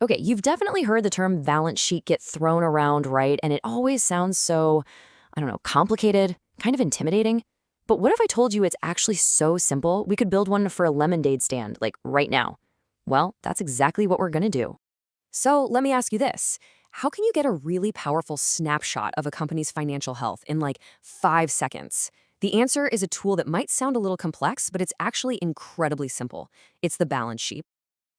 Okay, you've definitely heard the term balance sheet get thrown around, right? And it always sounds so, I don't know, complicated, kind of intimidating. But what if I told you it's actually so simple, we could build one for a lemonade stand, like right now? Well, that's exactly what we're gonna do. So let me ask you this. How can you get a really powerful snapshot of a company's financial health in like 5 seconds? The answer is a tool that might sound a little complex, but it's actually incredibly simple. It's the balance sheet.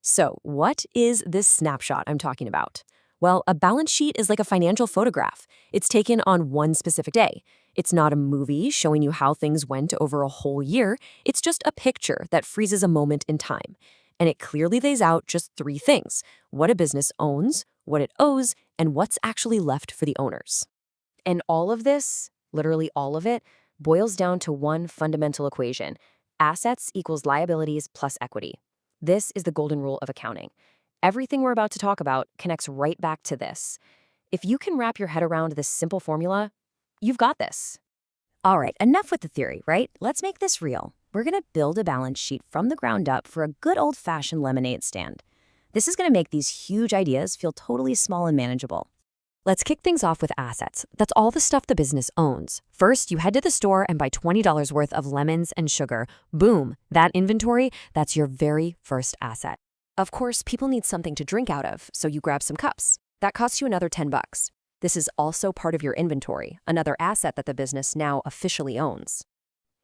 So, what is this snapshot I'm talking about? Well, a balance sheet is like a financial photograph. It's taken on one specific day. It's not a movie showing you how things went over a whole year. It's just a picture that freezes a moment in time. And it clearly lays out just three things: what a business owns, what it owes, and what's actually left for the owners. And all of this, literally all of it, boils down to one fundamental equation: assets equals liabilities plus equity. This is the golden rule of accounting. Everything we're about to talk about connects right back to this. If you can wrap your head around this simple formula, you've got this. All right, enough with the theory, right? Let's make this real. We're going to build a balance sheet from the ground up for a good old-fashioned lemonade stand. This is going to make these huge ideas feel totally small and manageable. Let's kick things off with assets. That's all the stuff the business owns. First, you head to the store and buy $20 worth of lemons and sugar. Boom, that inventory, that's your very first asset. Of course, people need something to drink out of, so you grab some cups. That costs you another 10 bucks. This is also part of your inventory, another asset that the business now officially owns.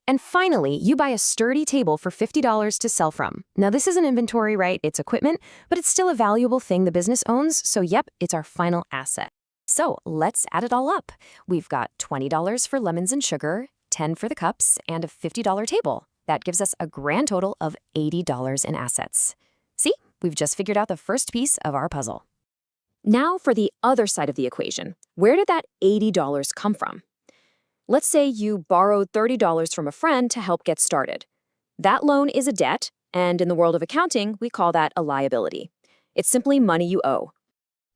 And finally, you buy a sturdy table for $50 to sell from. Now, this isn't inventory, right? It's equipment, but it's still a valuable thing the business owns, so yep, it's our final asset. So let's add it all up. We've got $20 for lemons and sugar, $10 for the cups, and a $50 table. That gives us a grand total of $80 in assets. See, we've just figured out the first piece of our puzzle. Now for the other side of the equation. Where did that $80 come from? Let's say you borrowed $30 from a friend to help get started. That loan is a debt, and in the world of accounting, we call that a liability. It's simply money you owe.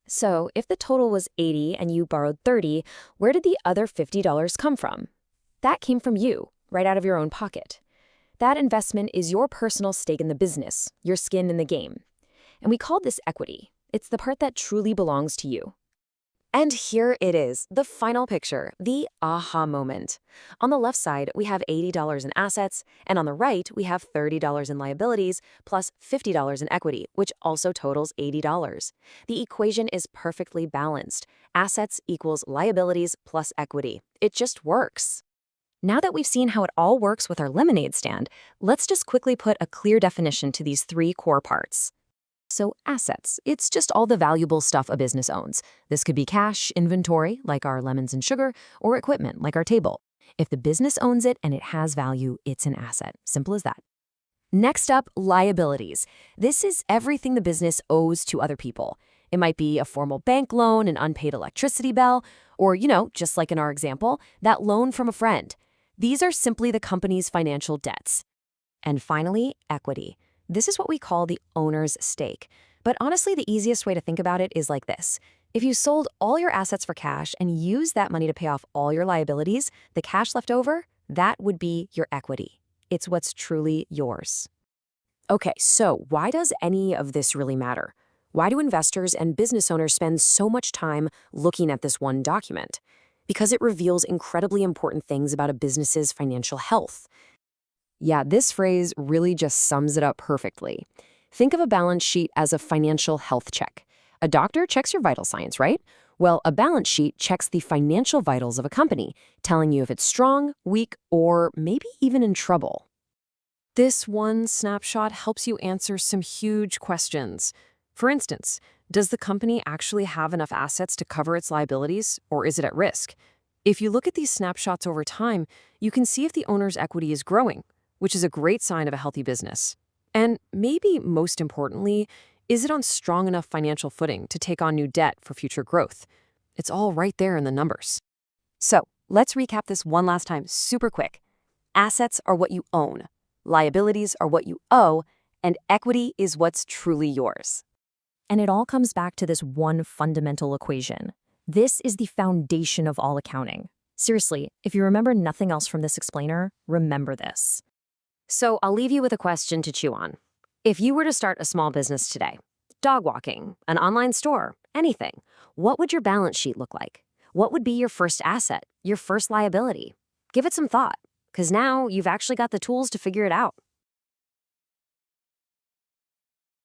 So if the total was 80 and you borrowed 30, where did the other $50 come from? That came from you, right out of your own pocket. That investment is your personal stake in the business, your skin in the game. And we call this equity. It's the part that truly belongs to you. And here it is, the final picture, the aha moment. On the left side, we have $80 in assets, and on the right, we have $30 in liabilities plus $50 in equity, which also totals $80. The equation is perfectly balanced. Assets equals liabilities plus equity. It just works. Now that we've seen how it all works with our lemonade stand, let's just quickly put a clear definition to these three core parts. So assets, it's just all the valuable stuff a business owns. This could be cash, inventory, like our lemons and sugar, or equipment, like our table. If the business owns it and it has value, it's an asset. Simple as that. Next up, liabilities. This is everything the business owes to other people. It might be a formal bank loan, an unpaid electricity bill, or, just like in our example, that loan from a friend. These are simply the company's financial debts. And finally, equity. This is what we call the owner's stake. But honestly, the easiest way to think about it is like this. If you sold all your assets for cash and used that money to pay off all your liabilities, the cash left over, that would be your equity. It's what's truly yours. Okay, so why does any of this really matter? Why do investors and business owners spend so much time looking at this one document? Because it reveals incredibly important things about a business's financial health. Yeah, this phrase really just sums it up perfectly. Think of a balance sheet as a financial health check. A doctor checks your vital signs, right? Well, a balance sheet checks the financial vitals of a company, telling you if it's strong, weak, or maybe even in trouble. This one snapshot helps you answer some huge questions. For instance, does the company actually have enough assets to cover its liabilities, or is it at risk? If you look at these snapshots over time, you can see if the owner's equity is growing, which is a great sign of a healthy business. And maybe most importantly, is it on strong enough financial footing to take on new debt for future growth? It's all right there in the numbers. So let's recap this one last time super quick. Assets are what you own, liabilities are what you owe, and equity is what's truly yours. And it all comes back to this one fundamental equation. This is the foundation of all accounting. Seriously, if you remember nothing else from this explainer, remember this. So I'll leave you with a question to chew on. If you were to start a small business today, Dog walking, an online store, anything. What would your balance sheet look like? What would be your first asset, your first liability? Give it some thought, because now you've actually got the tools to figure it out.